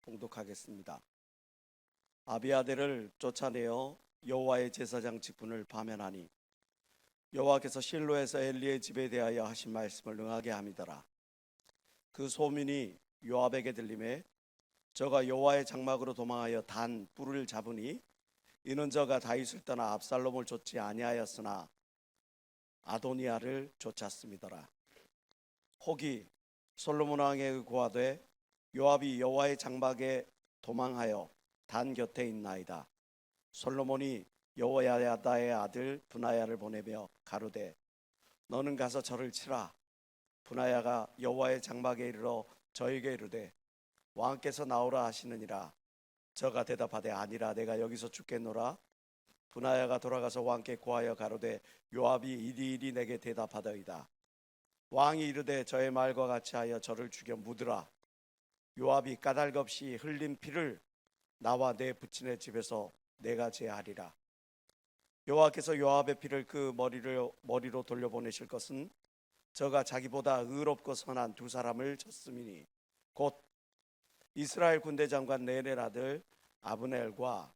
봉독하겠습니다. 아비아델을 쫓아내어 여호와의 제사장 직분을 파면하니 여호와께서 실로에서 엘리의 집에 대하여 하신 말씀을 응하게 함이더라. 그 소문이 요압에게 들림에 저가 여호와의 장막으로 도망하여 단 뿔을 잡으니 이는 저가 다윗을 떠나 압살롬을 쫓지 아니하였으나 아도니아를 쫓았음이더라. 혹이 솔로몬 왕에게 고하되 요압이 여호와의 장막에 도망하여 단 곁에 있나이다. 솔로몬이 여호야다의 아들 분하야를 보내며 가로되 너는 가서 저를 치라. 분하야가 여호와의 장막에 이르러 저에게 이르되 왕께서 나오라 하시느니라. 저가 대답하되 아니라 내가 여기서 죽겠노라. 분하야가 돌아가서 왕께 고하여 가로되 요압이 이리이리 내게 대답하더이다. 왕이 이르되 저의 말과 같이 하여 저를 죽여 묻으라. 요압이 까닭없이 흘린 피를 나와 내 부친의 집에서 내가 제하리라. 여호와께서 요압의 피를 그 머리로 돌려보내실 것은 저가 자기보다 의롭고 선한 두 사람을 쳤음이니 곧 이스라엘 군대장관 네넬 아들 아브넬과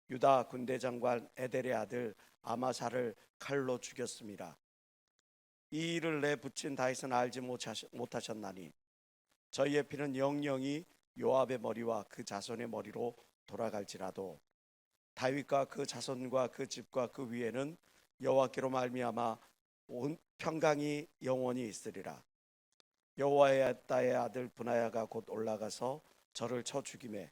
유다 군대장관 에델의 아들 아마사를 칼로 죽였습니다. 이 일을 내 부친 다윗은 알지 못하셨나니 저희의 피는 영영이 요압의 머리와 그 자손의 머리로 돌아갈지라도 다윗과 그 자손과 그 집과 그 위에는 여호와께로 말미암아 온 평강이 영원히 있으리라. 여호와의 아들 분하야가 곧 올라가서 저를 쳐 죽임에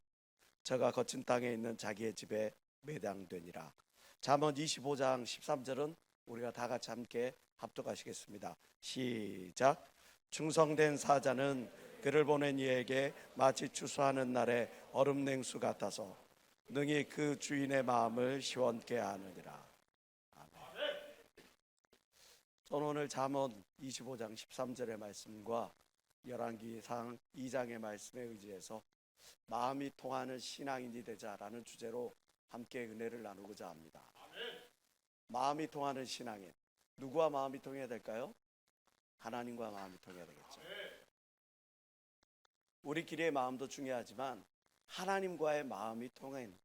저가 거친 땅에 있는 자기의 집에 매장되니라. 잠언 25장 13절은 우리가 다 같이 함께 합독하시겠습니다. 시작. 충성된 사자는 그를 보낸 이에게 마치 추수하는 날의 얼음 냉수 같아서 능히 그 주인의 마음을 시원케 하느니라. 아멘. 저는 오늘 잠언 25장 13절의 말씀과 열왕기상 2장의 말씀에 의지해서 마음이 통하는 신앙인이 되자라는 주제로 함께 은혜를 나누고자 합니다. 마음이 통하는 신앙인, 누구와 마음이 통해야 될까요? 하나님과 마음이 통해야 되겠죠. 우리끼리의 마음도 중요하지만 하나님과의 마음이 통한,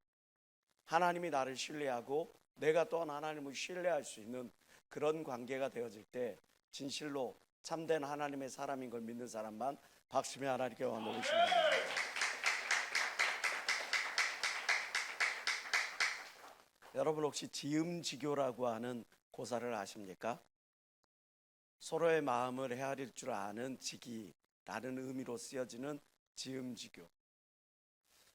하나님이 나를 신뢰하고 내가 또한 하나님을 신뢰할 수 있는 그런 관계가 되어질 때 진실로 참된 하나님의 사람인 걸 믿는 사람만 박수며 하나님께 영광 돌리십니다. 여러분 혹시 지음지교라고 하는 고사를 아십니까? 서로의 마음을 헤아릴 줄 아는 지기라는 의미로 쓰여지는 지음지교.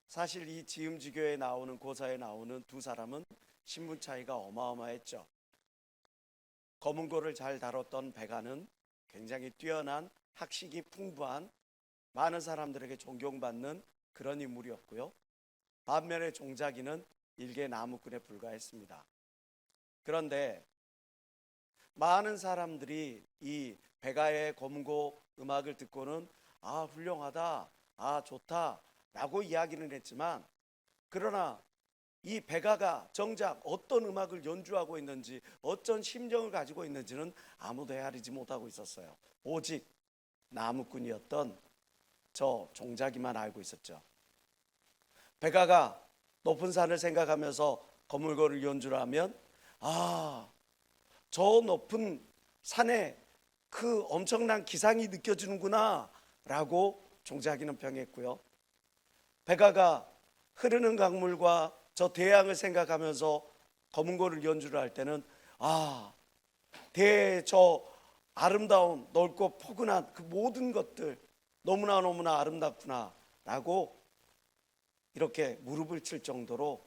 사실 이 지음지교에 나오는 고사에 나오는 두 사람은 신분 차이가 어마어마했죠. 검은고를 잘 다뤘던 베가는 굉장히 뛰어난 학식이 풍부한 많은 사람들에게 존경받는 그런 인물이었고요. 반면에 종자기는 일개 나무꾼에 불과했습니다. 그런데 많은 사람들이 이 베가의 검은고 음악을 듣고는 아 훌륭하다, 아 좋다 라고 이야기는 했지만 그러나 이 베가가 정작 어떤 음악을 연주하고 있는지 어떤 심정을 가지고 있는지는 아무도 헤아리지 못하고 있었어요. 오직 나무꾼이었던 저 종자기만 알고 있었죠. 베가가 높은 산을 생각하면서 거물고를 연주를 하면 아, 저 높은 산에 그 엄청난 기상이 느껴지는구나 라고 종자기는 평했고요. 베가가 흐르는 강물과 저 대양을 생각하면서 거문고를 연주를 할 때는 아, 저 아름다운 넓고 포근한 그 모든 것들 너무나 아름답구나 라고 이렇게 무릎을 칠 정도로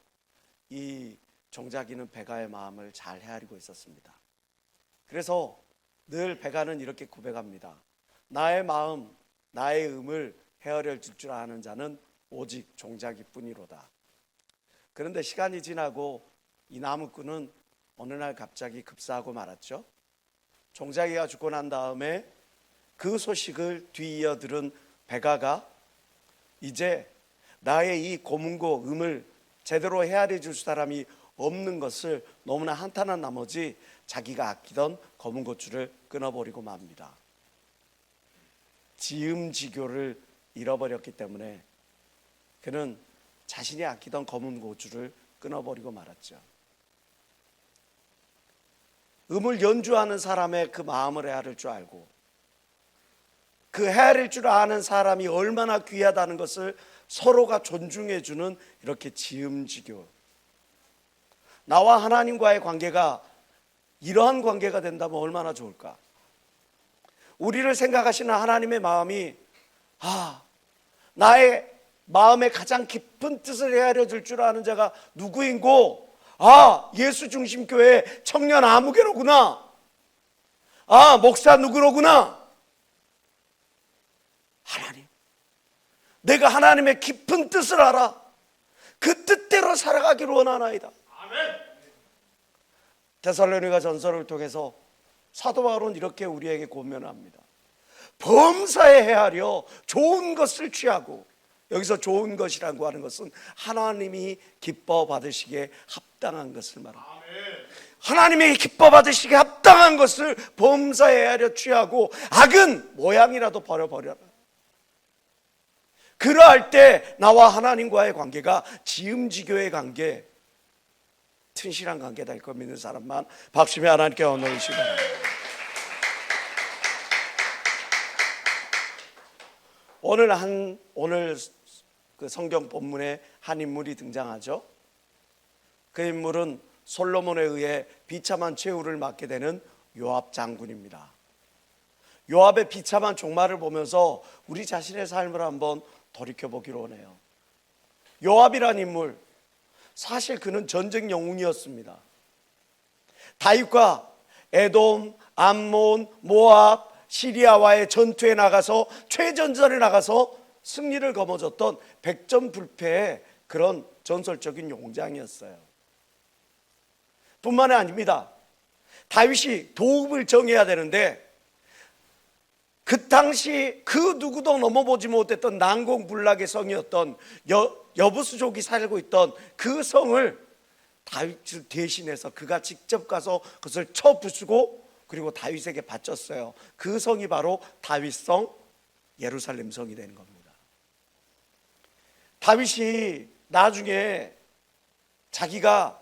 이 종자기는 베가의 마음을 잘 헤아리고 있었습니다. 그래서 늘 베가는 이렇게 고백합니다. 나의 마음, 나의 음을 헤아려 줄 아는 자는 오직 종자기뿐이로다. 그런데 시간이 지나고 이 나무꾼은 어느 날 갑자기 급사하고 말았죠. 종자기가 죽고 난 다음에 그 소식을 뒤이어 들은 베가가 이제 나의 이 고문고 음을 제대로 헤아려 줄 사람이 없는 것을 너무나 한탄한 나머지 자기가 아끼던 거문고줄을 끊어버리고 맙니다. 지음지교를 잃어버렸기 때문에 그는 자신이 아끼던 검은 고주를 끊어버리고 말았죠. 음을 연주하는 사람의 그 마음을 헤아릴 줄 알고, 그 헤아릴 줄 아는 사람이 얼마나 귀하다는 것을 서로가 존중해주는 이렇게 지음지교, 나와 하나님과의 관계가 이러한 관계가 된다면 얼마나 좋을까. 우리를 생각하시는 하나님의 마음이 나의 마음의 가장 깊은 뜻을 헤아려 줄 줄 아는 자가 누구인고, 예수 중심 교회 청년 아무개로구나, 목사 누구로구나. 하나님, 내가 하나님의 깊은 뜻을 알아 그 뜻대로 살아가기를 원하나이다. 아멘. 데살로니가 전서를 통해서 사도 바울은 이렇게 우리에게 권면합니다. 범사에 헤아려 좋은 것을 취하고, 여기서 좋은 것이라고 하는 것은 하나님이 기뻐 받으시기에 합당한 것을 말합니다. 하나님이 기뻐 받으시기에 합당한 것을 범사에 헤아려 취하고 악은 모양이라도 버려버려라. 그러할 때 나와 하나님과의 관계가 지음지교의 관계, 튼실한 관계 될 거 믿는 사람만 박수며 하나님께 언어 주시기 바랍니다. 오늘 그 성경 본문에 한 인물이 등장하죠. 그 인물은 솔로몬에 의해 비참한 최후를 맞게 되는 요압 장군입니다. 요압의 비참한 종말을 보면서 우리 자신의 삶을 한번 돌이켜보기로 하네요. 요압이란 인물, 사실 그는 전쟁 영웅이었습니다. 다윗과 에돔, 암몬, 모압, 시리아와의 전투에 나가서 최전선에 나가서 승리를 거머쥐었던 백전불패의 그런 전설적인 용장이었어요. 뿐만이 아닙니다. 다윗이 도읍을 정해야 되는데 그 당시 그 누구도 넘어보지 못했던 난공불락의 성이었던 여부수족이 살고 있던 그 성을 다윗을 대신해서 그가 직접 가서 그것을 쳐 부수고 그리고 다윗에게 바쳤어요. 그 성이 바로 다윗성, 예루살렘 성이 되는 겁니다. 다윗이 나중에 자기가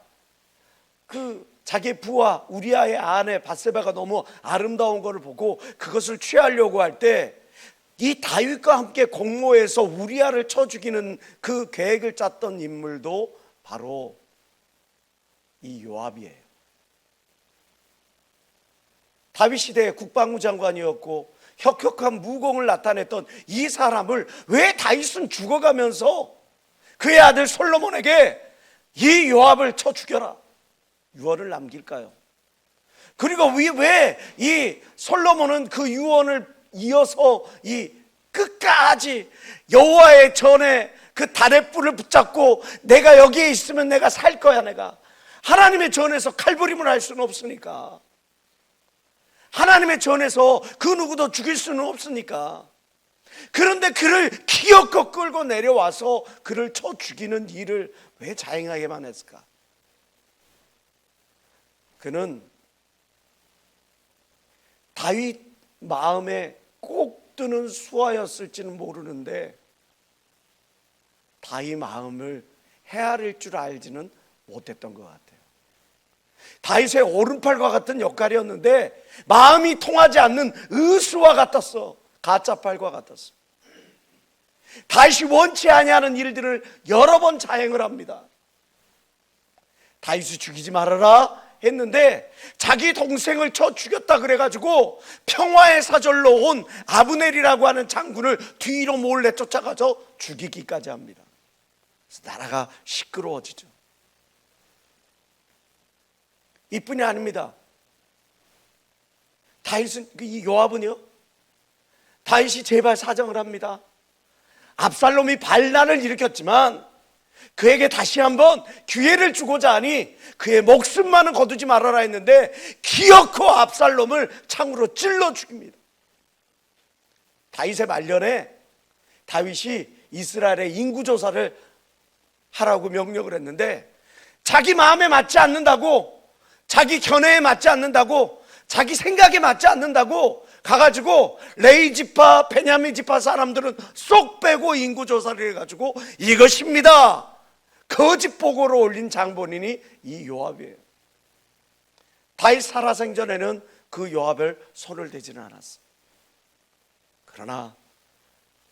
자기의 부하 우리아의 아내 밧세바가 너무 아름다운 것을 보고 그것을 취하려고 할 때 이 다윗과 함께 공모해서 우리아를 쳐 죽이는 그 계획을 짰던 인물도 바로 이 요압이에요. 다윗 시대의 국방부 장관이었고 혁혁한 무공을 나타냈던 이 사람을 왜 다윗은 죽어가면서 그의 아들 솔로몬에게 이 요압을 쳐 죽여라 유언을 남길까요? 그리고 왜 이 솔로몬은 그 유언을 이어서 이 끝까지 여호와의 전에 그 달의 뿔을 붙잡고 내가 여기에 있으면 내가 살 거야, 내가 하나님의 전에서 칼부림을 할 수는 없으니까, 하나님의 전에서 그 누구도 죽일 수는 없으니까, 그런데 그를 기어코 끌고 내려와서 그를 쳐 죽이는 일을 왜 자행하게만 했을까? 그는 다윗 마음에 꼭 드는 수하였을지는 모르는데 다윗 마음을 헤아릴 줄 알지는 못했던 것 같아요. 다윗의 오른팔과 같은 역할이었는데 마음이 통하지 않는 의수와 같았어. 가짜팔과 같았어. 다윗이 원치 아니하는 일들을 여러 번 자행을 합니다. 다윗을 죽이지 말아라 했는데 자기 동생을 쳐 죽였다 그래가지고 평화의 사절로 온 아브넬이라고 하는 장군을 뒤로 몰래 쫓아가서 죽이기까지 합니다. 그래서 나라가 시끄러워지죠. 이뿐이 아닙니다. 다윗은, 이 요압은요, 다윗이 제발 사정을 합니다. 압살롬이 반란을 일으켰지만 그에게 다시 한번 기회를 주고자 하니 그의 목숨만은 거두지 말아라 했는데 기어코 압살롬을 창으로 찔러 죽입니다. 다윗의 말년에 다윗이 이스라엘의 인구조사를 하라고 명령을 했는데 자기 마음에 맞지 않는다고, 자기 견해에 맞지 않는다고, 자기 생각에 맞지 않는다고 가가지고 레위 지파, 베냐민 지파 사람들은 쏙 빼고 인구조사를 해가지고 이것입니다. 거짓 보고를 올린 장본인이 이 요압이에요. 다윗 살아생전에는 그 요압을 손을 대지는 않았어요. 그러나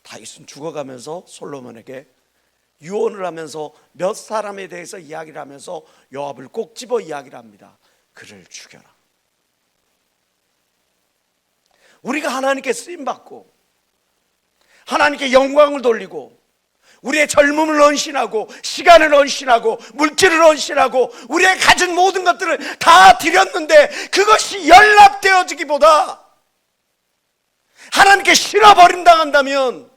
다윗은 죽어가면서 솔로몬에게 유언을 하면서 몇 사람에 대해서 이야기를 하면서 요압을 꼭 집어 이야기를 합니다. 그를 죽여라. 우리가 하나님께 쓰임받고 하나님께 영광을 돌리고 우리의 젊음을 헌신하고 시간을 헌신하고 물질을 헌신하고 우리의 가진 모든 것들을 다 드렸는데 그것이 연락되어지기보다 하나님께 실어버림당한다면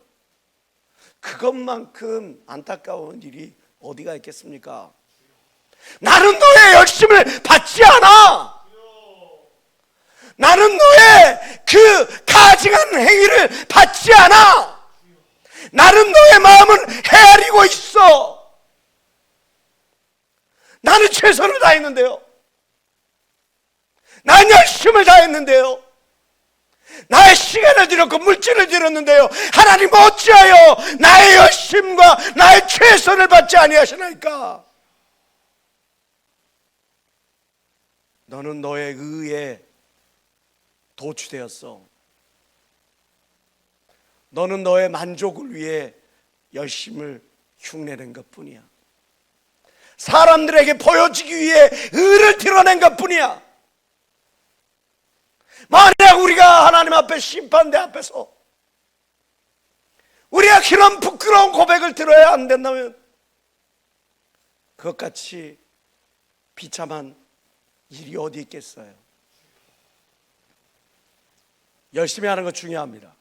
그것만큼 안타까운 일이 어디가 있겠습니까? 나는 너의 열심을 받지 않아. 나는 너의 그 가증한 행위를 받지 않아. 나는 너의 마음을 헤아리고 있어. 나는 최선을 다했는데요. 난 열심을 다했는데요. 나의 시간을 들였고 물질을 들였는데요. 하나님 어찌하여 나의 열심과 나의 최선을 받지 아니하시나이까? 너는 너의 의에 도취되었어. 너는 너의 만족을 위해 열심을 흉내낸 것뿐이야. 사람들에게 보여지기 위해 의를 드러낸 것뿐이야. 만약 우리가 하나님 앞에 심판대 앞에서 우리가 그런 부끄러운 고백을 들어야 안 된다면 그것같이 비참한 일이 어디 있겠어요? 열심히 하는 것 중요합니다.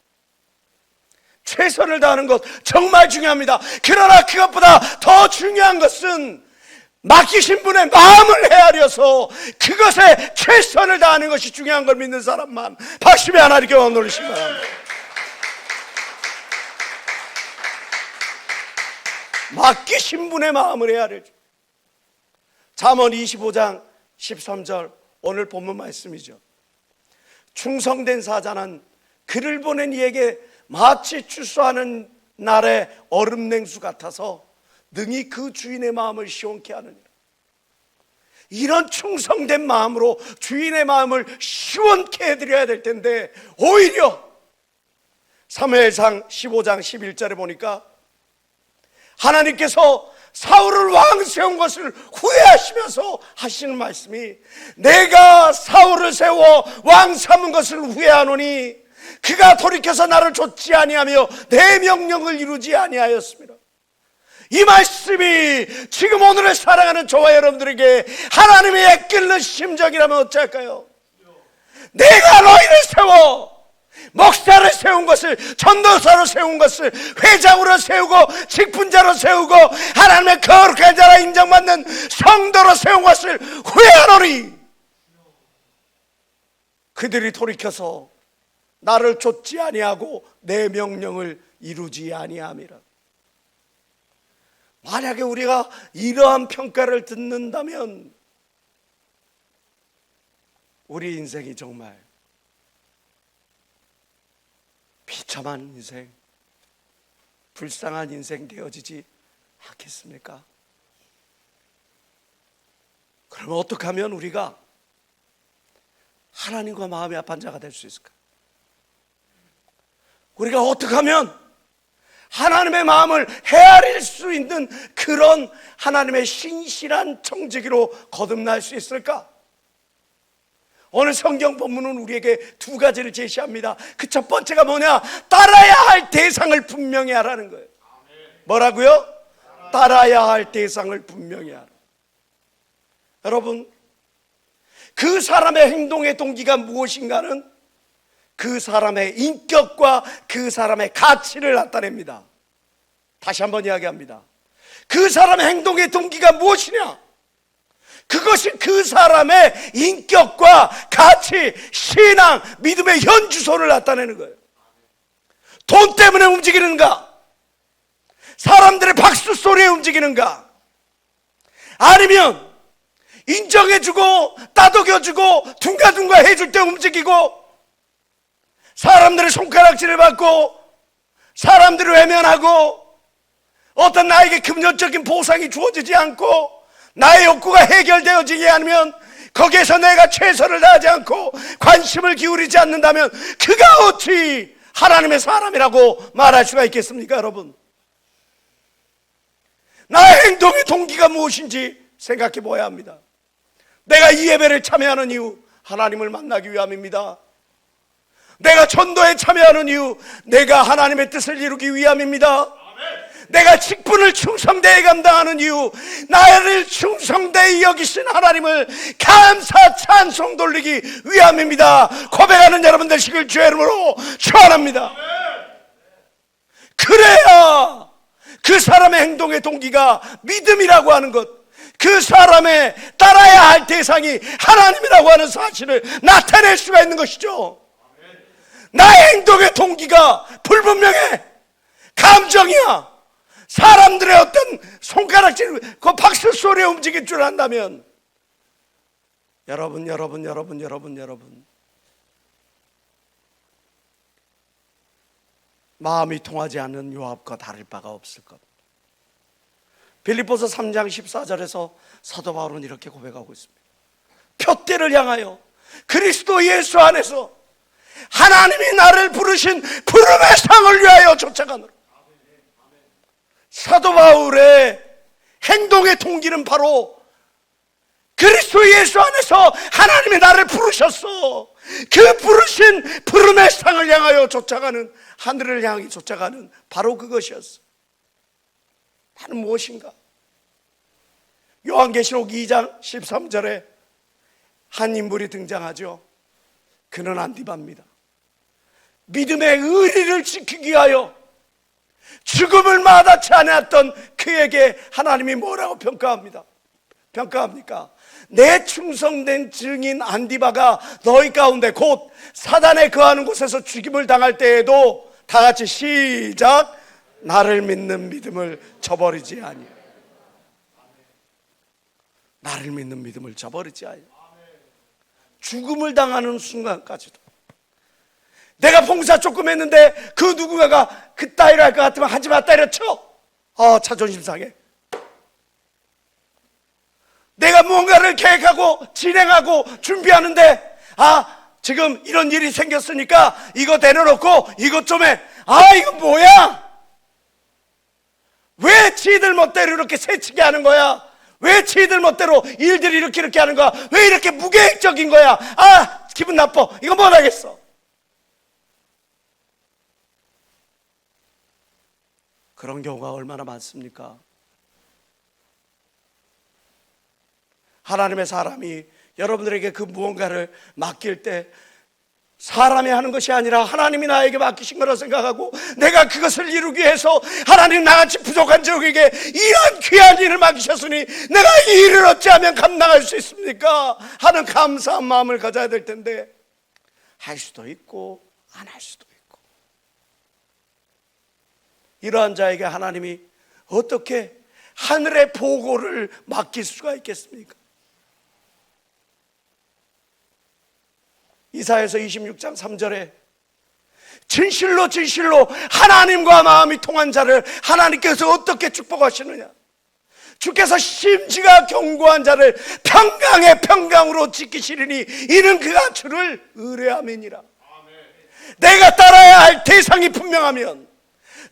최선을 다하는 것 정말 중요합니다. 그러나 그것보다 더 중요한 것은 맡기신 분의 마음을 헤아려서 그것에 최선을 다하는 것이 중요한 걸 믿는 사람만 박수며 하나님께 영광 올리시기 바랍니다. 맡기신 분의 마음을 헤아려줘. 잠언 25장 13절 오늘 본문 말씀이죠. 충성된 사자는 그를 보낸 이에게 마치 추수하는 날의 얼음 냉수 같아서 능히 그 주인의 마음을 시원케 하느니라. 이런 충성된 마음으로 주인의 마음을 시원케 해드려야 될 텐데 오히려 사무엘상 15장 11절에 보니까 하나님께서 사울을 왕 세운 것을 후회하시면서 하시는 말씀이 내가 사울을 세워 왕 삼은 것을 후회하노니 그가 돌이켜서 나를 좇지 아니하며 내 명령을 이루지 아니하였습니다. 이 말씀이 지금 오늘을 사랑하는 저와 여러분들에게 하나님의 애끓는 심정이라면 어찌할까요? 내가 너희를 세워 목사를 세운 것을 전도사로 세운 것을 회장으로 세우고 직분자로 세우고 하나님의 거룩한 자라 인정받는 성도로 세운 것을 후회하노니 그들이 돌이켜서 나를 좇지 아니하고 내 명령을 이루지 아니함이라. 만약에 우리가 이러한 평가를 듣는다면 우리 인생이 정말 비참한 인생, 불쌍한 인생 되어지지 않겠습니까? 그러면 어떻게 하면 우리가 하나님과 마음이 합한 자가 될 수 있을까? 우리가 어떻게 하면 하나님의 마음을 헤아릴 수 있는 그런 하나님의 신실한 청지기로 거듭날 수 있을까? 오늘 성경 본문은 우리에게 두 가지를 제시합니다. 그 첫 번째가 뭐냐? 따라야 할 대상을 분명히 하라는 거예요. 뭐라고요? 따라야 할 대상을 분명히 하라. 여러분, 그 사람의 행동의 동기가 무엇인가는 그 사람의 인격과 그 사람의 가치를 나타냅니다. 다시 한번 이야기합니다. 그 사람의 행동의 동기가 무엇이냐? 그것이 그 사람의 인격과 가치, 신앙, 믿음의 현주소를 나타내는 거예요. 돈 때문에 움직이는가? 사람들의 박수 소리에 움직이는가? 아니면 인정해주고 따독여주고 둥가둥가 해줄 때 움직이고 사람들의 손가락질을 받고 사람들을 외면하고 어떤 나에게 금전적인 보상이 주어지지 않고 나의 욕구가 해결되어지지 않으면 거기에서 내가 최선을 다하지 않고 관심을 기울이지 않는다면 그가 어찌 하나님의 사람이라고 말할 수가 있겠습니까, 여러분? 나의 행동의 동기가 무엇인지 생각해 보아야 합니다. 내가 이 예배를 참여하는 이유, 하나님을 만나기 위함입니다. 내가 전도에 참여하는 이유, 내가 하나님의 뜻을 이루기 위함입니다. 내가 직분을 충성되이 감당하는 이유, 나를 충성되이 여기신 하나님을 감사 찬송 돌리기 위함입니다. 고백하는 여러분 되시길 주의 이름으로 축원합니다. 그래야 그 사람의 행동의 동기가 믿음이라고 하는 것, 그 사람의 따라야 할 대상이 하나님이라고 하는 사실을 나타낼 수가 있는 것이죠. 나의 행동의 동기가 불분명해, 감정이야, 사람들의 어떤 손가락질, 그 박수 소리에 움직일 줄 안다면, 여러분 마음이 통하지 않는 요압과 다를 바가 없을 겁니다. 빌립보서 3장 14절에서 사도 바울은 이렇게 고백하고 있습니다. 표대를 향하여 그리스도 예수 안에서 하나님이 나를 부르신 부름의 상을 위하여 쫓아가노라. 사도 바울의 행동의 동기는 바로 그리스도 예수 안에서 하나님이 나를 부르셨어. 그 부르신 부름의 상을 향하여 쫓아가는, 하늘을 향해 쫓아가는 바로 그것이었어. 나는 무엇인가? 요한계시록 2장 13절에 한 인물이 등장하죠. 그는 안디바입니다. 믿음의 의리를 지키기 위하여 죽음을 마다치 않았던 그에게 하나님이 뭐라고 평가합니까? 내 충성된 증인 안디바가 너희 가운데 곧 사단에 거하는 곳에서 죽임을 당할 때에도 다 같이 시작, 나를 믿는 믿음을 저버리지 아니하여. 나를 믿는 믿음을 저버리지 아니하여. 죽음을 당하는 순간까지도 내가 봉사 조금 했는데 그 누군가가 그 따위로 할 것 같으면 하지마 때려쳐. 자존심 상해. 내가 무언가를 계획하고 진행하고 준비하는데 지금 이런 일이 생겼으니까 이거 내려놓고 이것 좀 해. 이거 뭐야? 왜 지들 멋대로 이렇게 새치게 하는 거야? 왜 지들 멋대로 일들이 이렇게 하는 거야? 왜 이렇게 무계획적인 거야? 기분 나빠. 이거 못하겠어. 그런 경우가 얼마나 많습니까? 하나님의 사람이 여러분들에게 그 무언가를 맡길 때 사람이 하는 것이 아니라 하나님이 나에게 맡기신 거라 생각하고 내가 그것을 이루기 위해서 하나님 나같이 부족한 적에게 이런 귀한 일을 맡기셨으니 내가 이 일을 어찌하면 감당할 수 있습니까? 하는 감사한 마음을 가져야 될 텐데 할 수도 있고 안 할 수도 있고, 이러한 자에게 하나님이 어떻게 하늘의 보고를 맡길 수가 있겠습니까? 이사야서 26장 3절에 진실로 하나님과 마음이 통한 자를 하나님께서 어떻게 축복하시느냐, 주께서 심지가 견고한 자를 평강의 평강으로 지키시리니 이는 그가 주를 의뢰함이니라. 내가 따라야 할 대상이 분명하면,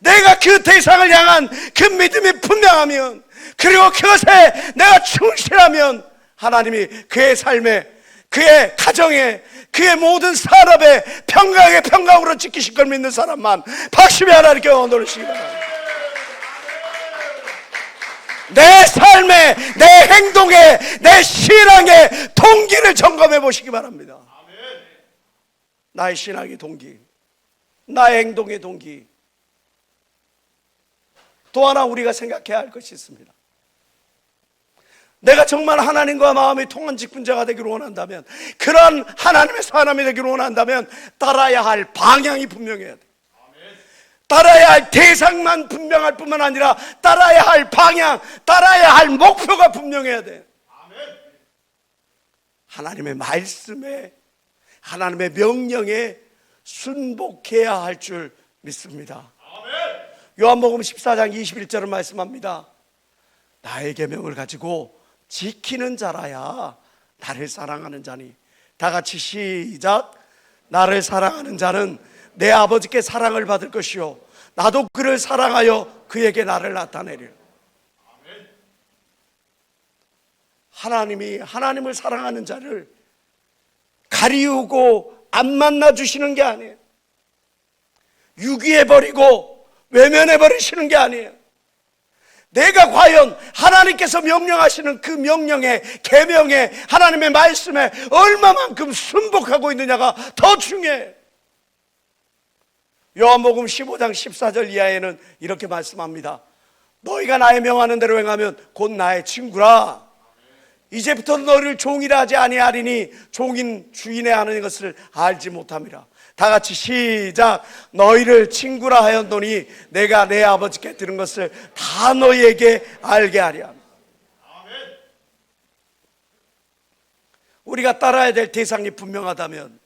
내가 그 대상을 향한 그 믿음이 분명하면, 그리고 그것에 내가 충실하면 하나님이 그의 삶에, 그의 가정에, 그의 모든 산업에 평강의 평강으로 지키실 걸 믿는 사람만 박수며 하나님께 영광 돌리시기 바랍니다. 내 삶에, 내 행동에, 내 신앙의 동기를 점검해 보시기 바랍니다. 나의 신앙의 동기, 나의 행동의 동기. 또 하나 우리가 생각해야 할 것이 있습니다. 내가 정말 하나님과 마음이 통한 직분자가 되기를 원한다면, 그런 하나님의 사람이 되기를 원한다면 따라야 할 방향이 분명해야 돼. 따라야 할 대상만 분명할 뿐만 아니라 따라야 할 방향, 따라야 할 목표가 분명해야 돼. 하나님의 말씀에, 하나님의 명령에 순복해야 할 줄 믿습니다. 요한복음 14장 21절은 말씀합니다. 나의 계명을 가지고 지키는 자라야 나를 사랑하는 자니. 다 같이 시작. 나를 사랑하는 자는 내 아버지께 사랑을 받을 것이요 나도 그를 사랑하여 그에게 나를 나타내리라. 하나님이 하나님을 사랑하는 자를 가리우고 안 만나 주시는 게 아니에요. 유기해버리고 외면해버리시는 게 아니에요. 내가 과연 하나님께서 명령하시는 그 명령에, 계명에, 하나님의 말씀에 얼마만큼 순복하고 있느냐가 더 중요해요. 요한복음 15장 14절 이하에는 이렇게 말씀합니다. 너희가 나의 명하는 대로 행하면 곧 나의 친구라. 이제부터 너를 종이라 하지 아니하리니 종인 주인의 하는 것을 알지 못함이라. 다 같이 시작. 너희를 친구라 하였노니 내가 내 아버지께 들은 것을 다 너희에게 알게 하랴. 우리가 따라야 될 대상이 분명하다면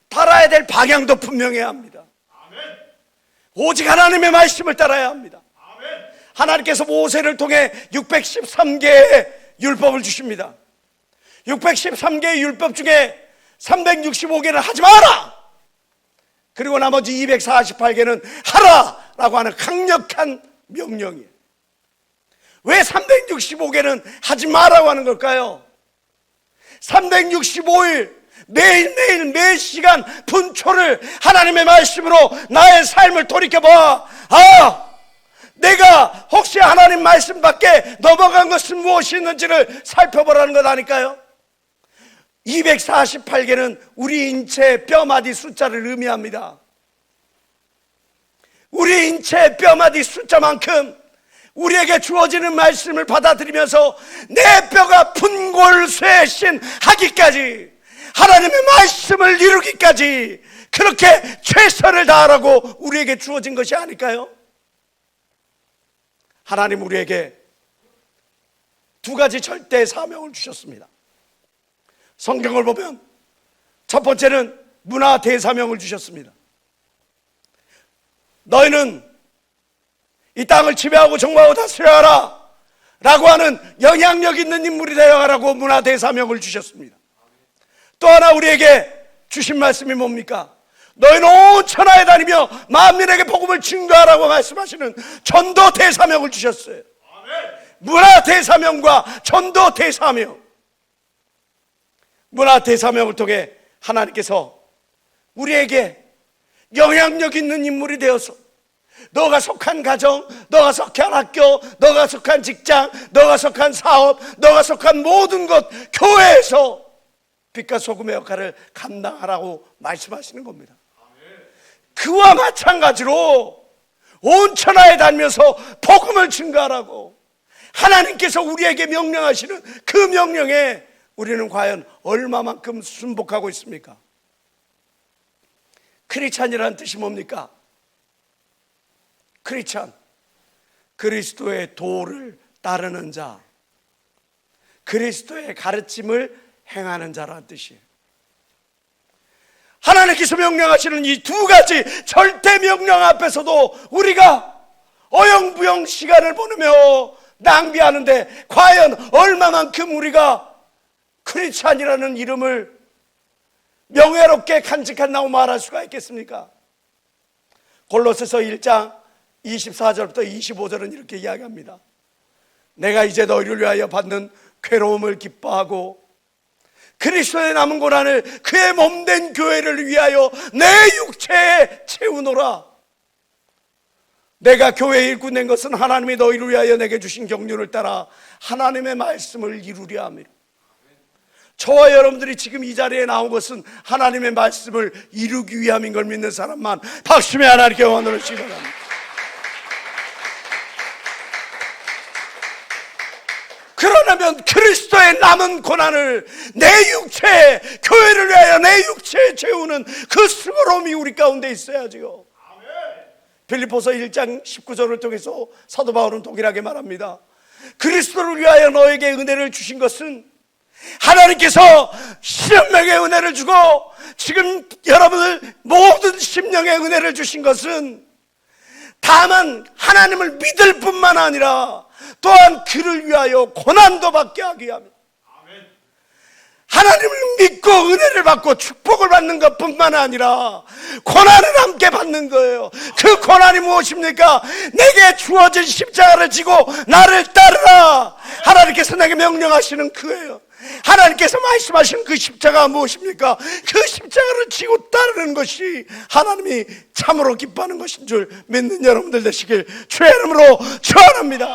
따라야 될 방향도 분명해야 합니다. 오직 하나님의 말씀을 따라야 합니다. 하나님께서 모세를 통해 613개의 율법을 주십니다. 613개의 율법 중에 365개는 하지 마라! 그리고 나머지 248개는 하라! 라고 하는 강력한 명령이에요. 왜 365개는 하지 마라고 하는 걸까요? 365일 매일매일 매시간 분초를 하나님의 말씀으로 나의 삶을 돌이켜봐. 내가 혹시 하나님 말씀 밖에 넘어간 것은 무엇이 있는지를 살펴보라는 것 아닐까요? 248개는 우리 인체 뼈마디 숫자를 의미합니다. 우리 인체 뼈마디 숫자만큼 우리에게 주어지는 말씀을 받아들이면서 내 뼈가 분골쇄신 하기까지, 하나님의 말씀을 이루기까지 그렇게 최선을 다하라고 우리에게 주어진 것이 아닐까요? 하나님 우리에게 두 가지 절대 사명을 주셨습니다. 성경을 보면 첫 번째는 문화 대사명을 주셨습니다. 너희는 이 땅을 지배하고 정복하고 다스려라 라고 하는 영향력 있는 인물이 되어가라고 문화 대사명을 주셨습니다. 또 하나 우리에게 주신 말씀이 뭡니까? 너희는 온 천하에 다니며 만민에게 복음을 증거하라고 말씀하시는 전도 대사명을 주셨어요. 문화 대사명과 전도 대사명. 문화 대사명을 통해 하나님께서 우리에게 영향력 있는 인물이 되어서 너가 속한 가정, 너가 속한 학교, 너가 속한 직장, 너가 속한 사업, 너가 속한 모든 것, 교회에서 빛과 소금의 역할을 감당하라고 말씀하시는 겁니다. 그와 마찬가지로 온 천하에 다니면서 복음을 증거하라고 하나님께서 우리에게 명령하시는 그 명령에 우리는 과연 얼마만큼 순복하고 있습니까? 크리스찬이라는 뜻이 뭡니까? 크리스찬, 그리스도의 도를 따르는 자, 그리스도의 가르침을 행하는 자라는 뜻이에요. 하나님께서 명령하시는 이 두 가지 절대 명령 앞에서도 우리가 어영부영 시간을 보내며 낭비하는데 과연 얼마만큼 우리가 크리스찬이라는 이름을 명예롭게 간직한다고 말할 수가 있겠습니까? 골로새서 1장 24절부터 25절은 이렇게 이야기합니다. 내가 이제 너희를 위하여 받는 괴로움을 기뻐하고 그리스도의 남은 고난을 그의 몸된 교회를 위하여 내 육체에 채우노라. 내가 교회에 일꾼 낸 것은 하나님이 너희를 위하여 내게 주신 경륜을 따라 하나님의 말씀을 이루려 함이라. 저와 여러분들이 지금 이 자리에 나온 것은 하나님의 말씀을 이루기 위함인 걸 믿는 사람만 박수며 하나님께 원을 주시기 바랍니다. 그러려면 그리스도의 남은 고난을 내 육체에, 교회를 위하여 내 육체에 채우는 그 수고로움이 우리 가운데 있어야지요. 빌립보서 1장 19절을 통해서 사도 바울은 동일하게 말합니다. 그리스도를 위하여 너에게 은혜를 주신 것은 하나님께서 심령의 은혜를 주고 지금 여러분들 모든 심령의 은혜를 주신 것은 다만 하나님을 믿을 뿐만 아니라 또한 그를 위하여 고난도 받게 하기 위함이다. 하나님을 믿고 은혜를 받고 축복을 받는 것뿐만 아니라 고난을 함께 받는 거예요. 그 고난이 무엇입니까? 내게 주어진 십자가를 지고 나를 따르라. 하나님께서 내게 명령하시는 그예요. 하나님께서 말씀하시는 그 십자가가 무엇입니까? 그 십자가를 지고 따르는 것이 하나님이 참으로 기뻐하는 것인 줄 믿는 여러분들 되시길 주의 이름으로 축원합니다.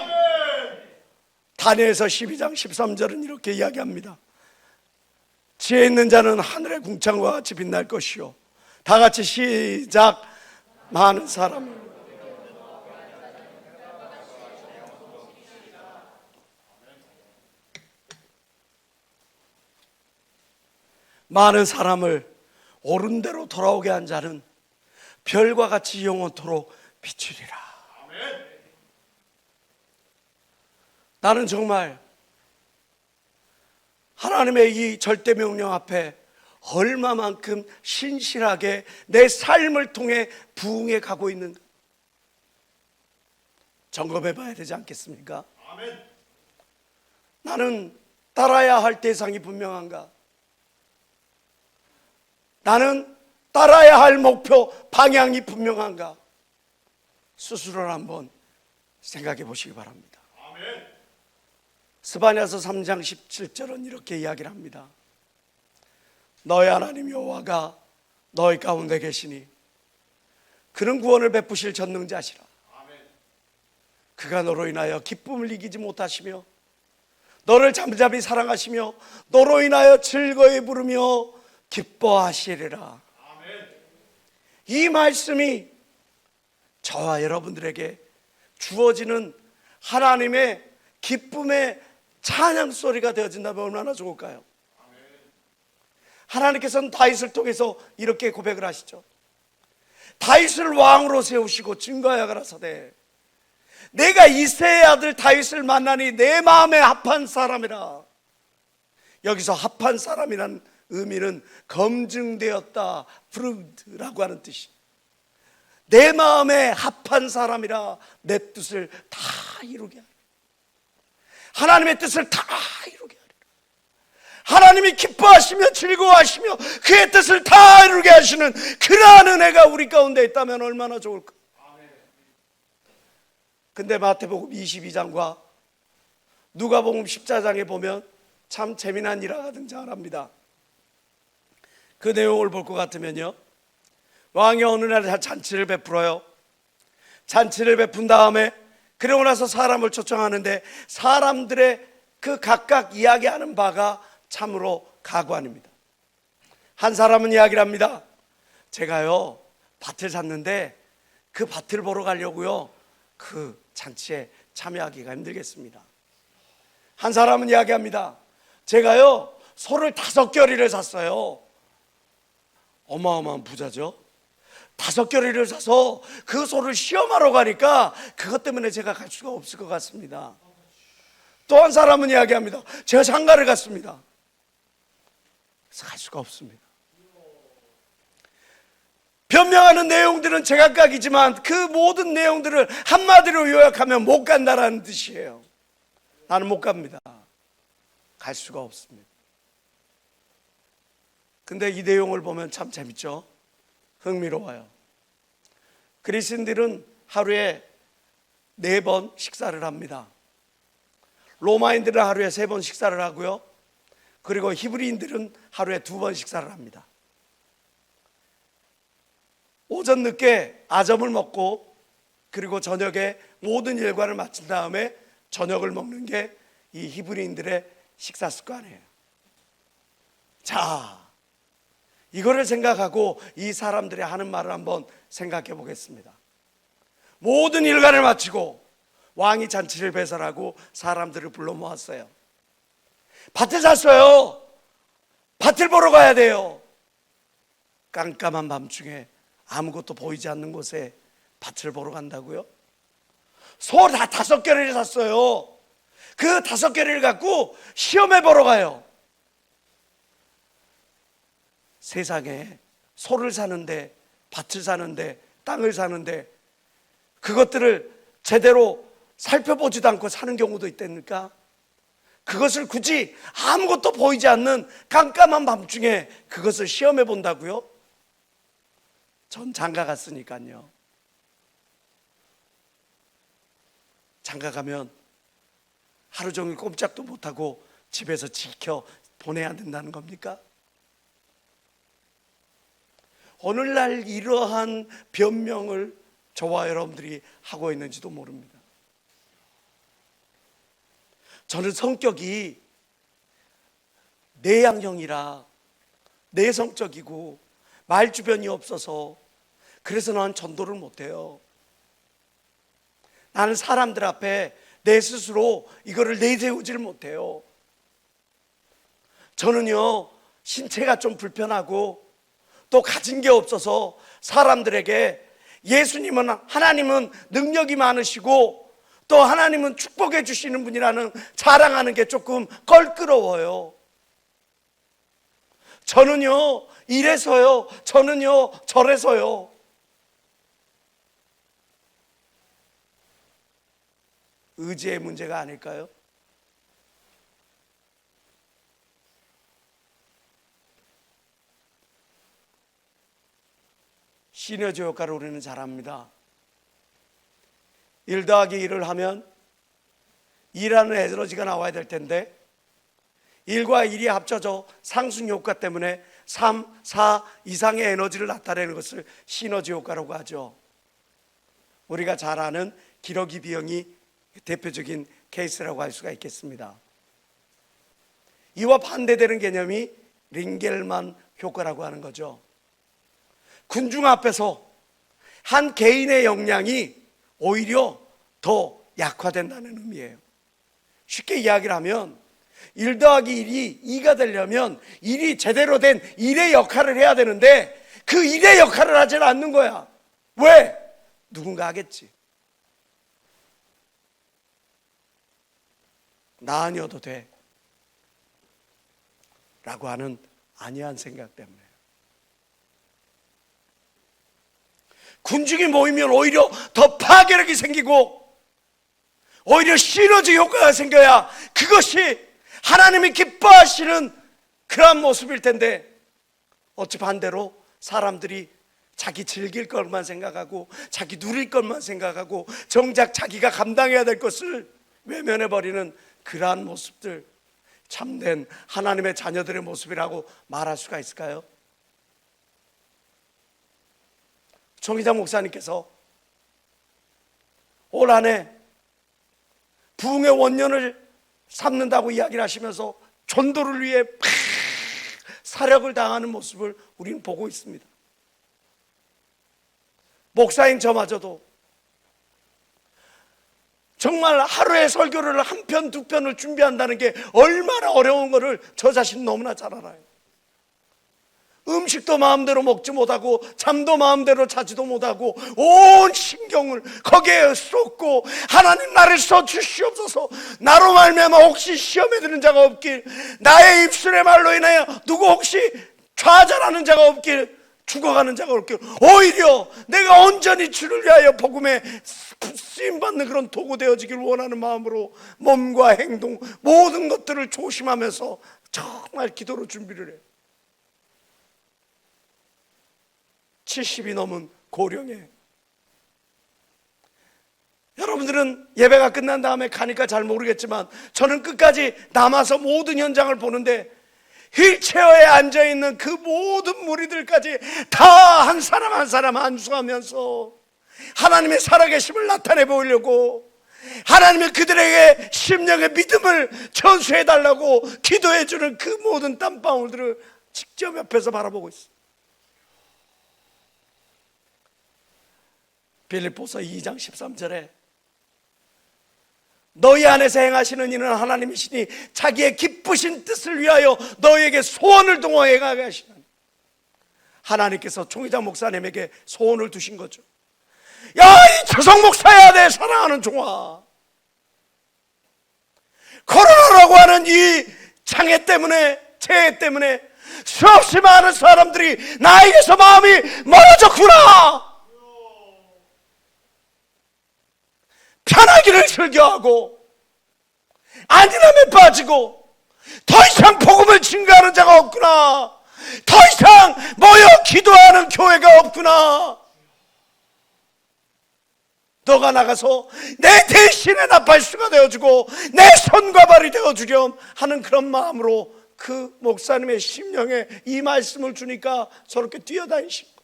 다니엘서 12장 13절은 이렇게 이야기합니다. 지혜 있는 자는 하늘의 궁창과 같이 빛날 것이요. 다 같이 시작. 많은 사람을 옳은 대로 돌아오게 한 자는 별과 같이 영원토록 비추리라. 나는 정말 하나님의 이 절대 명령 앞에 얼마만큼 신실하게 내 삶을 통해 부흥해 가고 있는가 점검해 봐야 되지 않겠습니까? 아멘. 나는 따라야 할 대상이 분명한가? 나는 따라야 할 목표 방향이 분명한가? 스스로를 한번 생각해 보시기 바랍니다. 아멘. 스바냐서 3장 17절은 이렇게 이야기를 합니다. 너희 하나님 여호와가 너희 가운데 계시니 그는 구원을 베푸실 전능자시라. 그가 너로 인하여 기쁨을 이기지 못하시며 너를 잠잠히 사랑하시며 너로 인하여 즐거이 부르며 기뻐하시리라. 이 말씀이 저와 여러분들에게 주어지는 하나님의 기쁨의 찬양 소리가 되어진다면 얼마나 좋을까요? 하나님께서는 다윗을 통해서 이렇게 고백을 하시죠. 다윗을 왕으로 세우시고 증거하여 가라사대 내가 이새의 아들 다윗을 만나니 내 마음에 합한 사람이라. 여기서 합한 사람이라는 의미는 검증되었다, 프루브드라고 하는 뜻이. 내 마음에 합한 사람이라 내 뜻을 다 이루게 하리라. 하나님의 뜻을 다 이루게 하리라. 하나님이 기뻐하시며 즐거워하시며 그의 뜻을 다 이루게 하시는 그러한 은혜가 우리 가운데 있다면 얼마나 좋을까. 근데 마태복음 22장과 누가복음 14장에 보면 참 재미난 일화가 등장합니다. 그 내용을 볼 것 같으면요, 왕이 어느 날 잔치를 베풀어요. 잔치를 베푼 다음에 그러고 나서 사람을 초청하는데 사람들의 그 각각 이야기하는 바가 참으로 가관입니다. 한 사람은 이야기를 합니다. 제가요 밭을 샀는데 그 밭을 보러 가려고요 그 잔치에 참여하기가 힘들겠습니다. 한 사람은 이야기합니다. 제가요 소를 5겨리를 샀어요. 어마어마한 부자죠. 5겨리를 사서 그 소를 시험하러 가니까 그것 때문에 제가 갈 수가 없을 것 같습니다. 또 한 사람은 이야기합니다. 제가 장가를 갔습니다. 그래서 갈 수가 없습니다. 변명하는 내용들은 제각각이지만 그 모든 내용들을 한마디로 요약하면 못 간다라는 뜻이에요. 나는 못 갑니다. 갈 수가 없습니다. 근데 이 내용을 보면 참 재밌죠? 흥미로워요. 그리스인들은 하루에 4번 식사를 합니다. 로마인들은 하루에 3번 식사를 하고요. 그리고 히브리인들은 하루에 2번 식사를 합니다. 오전 늦게 아점을 먹고 그리고 저녁에 모든 일과를 마친 다음에 저녁을 먹는 게 이 히브리인들의 식사 습관이에요. 자, 이거를 생각하고 이 사람들이 하는 말을 한번 생각해 보겠습니다. 모든 일과를 마치고 왕이 잔치를 배설하고 사람들을 불러 모았어요. 밭을 샀어요. 밭을 보러 가야 돼요. 깜깜한 밤중에 아무것도 보이지 않는 곳에 밭을 보러 간다고요? 소 다 5겨리를 샀어요. 그 5겨리를 갖고 시험해 보러 가요. 세상에 소를 사는데, 밭을 사는데, 땅을 사는데 그것들을 제대로 살펴보지도 않고 사는 경우도 있다니까. 그것을 굳이 아무것도 보이지 않는 깜깜한 밤중에 그것을 시험해 본다고요? 전 장가 갔으니까요. 장가 가면 하루 종일 꼼짝도 못하고 집에서 지켜 보내야 된다는 겁니까? 오늘날 이러한 변명을 저와 여러분들이 하고 있는지도 모릅니다. 저는 성격이 내향형이라 내성적이고 말주변이 없어서 그래서 난 전도를 못해요. 나는 사람들 앞에 내 스스로 이거를 내세우지를 못해요. 저는요, 신체가 좀 불편하고 또 가진 게 없어서 사람들에게 예수님은, 하나님은 능력이 많으시고 또 하나님은 축복해 주시는 분이라는 자랑하는 게 조금 껄끄러워요. 저는요, 이래서요, 저는요, 저래서요. 의지의 문제가 아닐까요? 시너지 효과를 우리는 잘 압니다. 1 더하기 1을 하면 2라는 에너지가 나와야 될 텐데 1과 1이 합쳐져 상승 효과 때문에 3, 4 이상의 에너지를 나타내는 것을 시너지 효과라고 하죠. 우리가 잘 아는 기러기 비형이 대표적인 케이스라고 할 수가 있겠습니다. 이와 반대되는 개념이 링겔만 효과라고 하는 거죠. 군중 앞에서 한 개인의 역량이 오히려 더 약화된다는 의미예요. 쉽게 이야기를 하면 1 더하기 1이 2가 되려면 1이 제대로 된 1의 역할을 해야 되는데 그 1의 역할을 하지 않는 거야. 왜? 누군가 하겠지. 나 아니어도 돼 라고 하는 안이한 생각 때문에. 군중이 모이면 오히려 더 파괴력이 생기고 오히려 시너지 효과가 생겨야 그것이 하나님이 기뻐하시는 그러한 모습일 텐데 어찌 반대로 사람들이 자기 즐길 것만 생각하고 자기 누릴 것만 생각하고 정작 자기가 감당해야 될 것을 외면해버리는 그러한 모습들, 참된 하나님의 자녀들의 모습이라고 말할 수가 있을까요? 총희장 목사님께서 올 한해 부흥의 원년을 삼는다고 이야기를 하시면서 전도를 위해 사력을 다하는 모습을 우리는 보고 있습니다. 목사인 저마저도 정말 하루에 설교를 한 편, 두 편을 준비한다는 게 얼마나 어려운 거를 저 자신 너무나 잘 알아요. 음식도 마음대로 먹지 못하고 잠도 마음대로 자지도 못하고 온 신경을 거기에 쏟고 하나님 나를 써주시옵소서, 나로 말미암아 혹시 시험에 드는 자가 없길, 나의 입술의 말로 인하여 누구 혹시 좌절하는 자가 없길, 죽어가는 자가 없길, 오히려 내가 온전히 주를 위하여 복음에 쓰임받는 그런 도구 되어지길 원하는 마음으로 몸과 행동 모든 것들을 조심하면서 정말 기도로 준비를 해요. 70이 넘은 고령에 여러분들은 예배가 끝난 다음에 가니까 잘 모르겠지만 저는 끝까지 남아서 모든 현장을 보는데 휠체어에 앉아있는 그 모든 무리들까지 다 한 사람 한 사람 안수하면서 하나님의 살아계심을 나타내 보이려고, 하나님의 그들에게 심령의 믿음을 전수해달라고 기도해주는 그 모든 땀방울들을 직접 옆에서 바라보고 있어요. 빌립보서 2장 13절에 너희 안에서 행하시는 이는 하나님이시니 자기의 기쁘신 뜻을 위하여 너희에게 소원을 동호해 가게 하시는, 하나님께서 총회장 목사님에게 소원을 두신 거죠. 야, 이 조성 목사야, 내 사랑하는 종아, 코로나라고 하는 이 장애 때문에, 재해 때문에 수없이 많은 사람들이 나에게서 마음이 멀어졌구나. 편하기를 즐겨하고 안일함에 빠지고 더 이상 복음을 증거하는 자가 없구나. 더 이상 모여 기도하는 교회가 없구나. 너가 나가서 내 대신에 나팔수가 되어주고 내 손과 발이 되어주렴 하는 그런 마음으로 그 목사님의 심령에 이 말씀을 주니까 저렇게 뛰어다니신 거예요.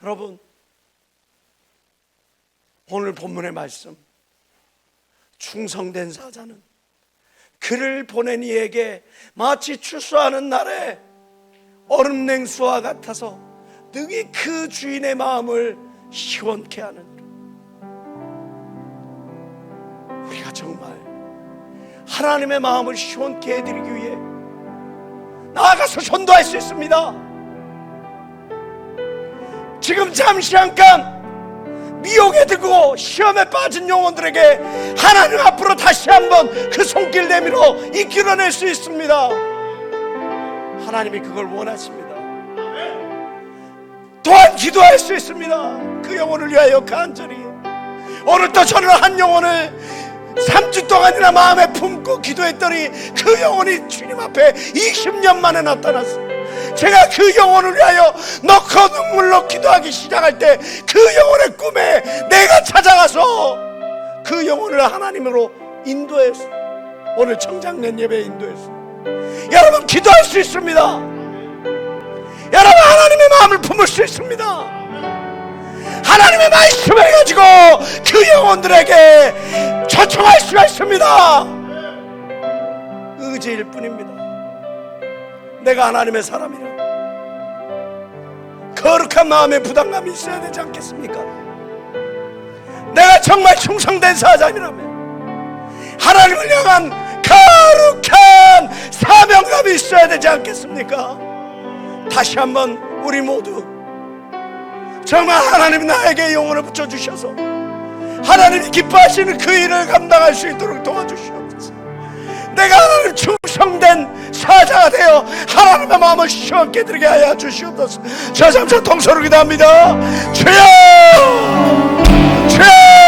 여러분, 오늘 본문의 말씀, 충성된 사자는 그를 보낸 이에게 마치 추수하는 날에 얼음 냉수와 같아서 능히 그 주인의 마음을 시원케 하는. 우리가 정말 하나님의 마음을 시원케 해드리기 위해 나아가서 전도할 수 있습니다. 지금 잠시 잠깐 미혹에 들고 시험에 빠진 영혼들에게 하나님 앞으로 다시 한번 그 손길 내밀어 이끌어낼 수 있습니다. 하나님이 그걸 원하십니다. 또한 기도할 수 있습니다. 그 영혼을 위하여 간절히. 오늘도 저는 한 영혼을 3주 동안이나 마음에 품고 기도했더니 그 영혼이 주님 앞에 20년 만에 나타났어요. 제가 그 영혼을 위하여 넣고 눈물로 기도하기 시작할 때 그 영혼의 꿈에 내가 찾아가서 그 영혼을 하나님으로 인도했어요. 오늘 청장년 예배에 인도했어요. 여러분, 기도할 수 있습니다. 여러분, 하나님의 마음을 품을 수 있습니다. 하나님의 말씀을 가지고 그 영혼들에게 초청할 수가 있습니다. 의지일 뿐입니다. 내가 하나님의 사람이라 거룩한 마음의 부담감이 있어야 되지 않겠습니까? 내가 정말 충성된 사자이라면 하나님을 향한 거룩한 사명감이 있어야 되지 않겠습니까? 다시 한번 우리 모두 정말 하나님이 나에게 영혼을 붙여주셔서 하나님이 기뻐하시는 그 일을 감당할 수 있도록 도와주시옵소서. 내가 하나님 충성된 사자가 되어 하나님의 마음을 시원케 드리게 하여 주시옵소서. 저 잠시 동서로 기도합니다. 주여, 주여.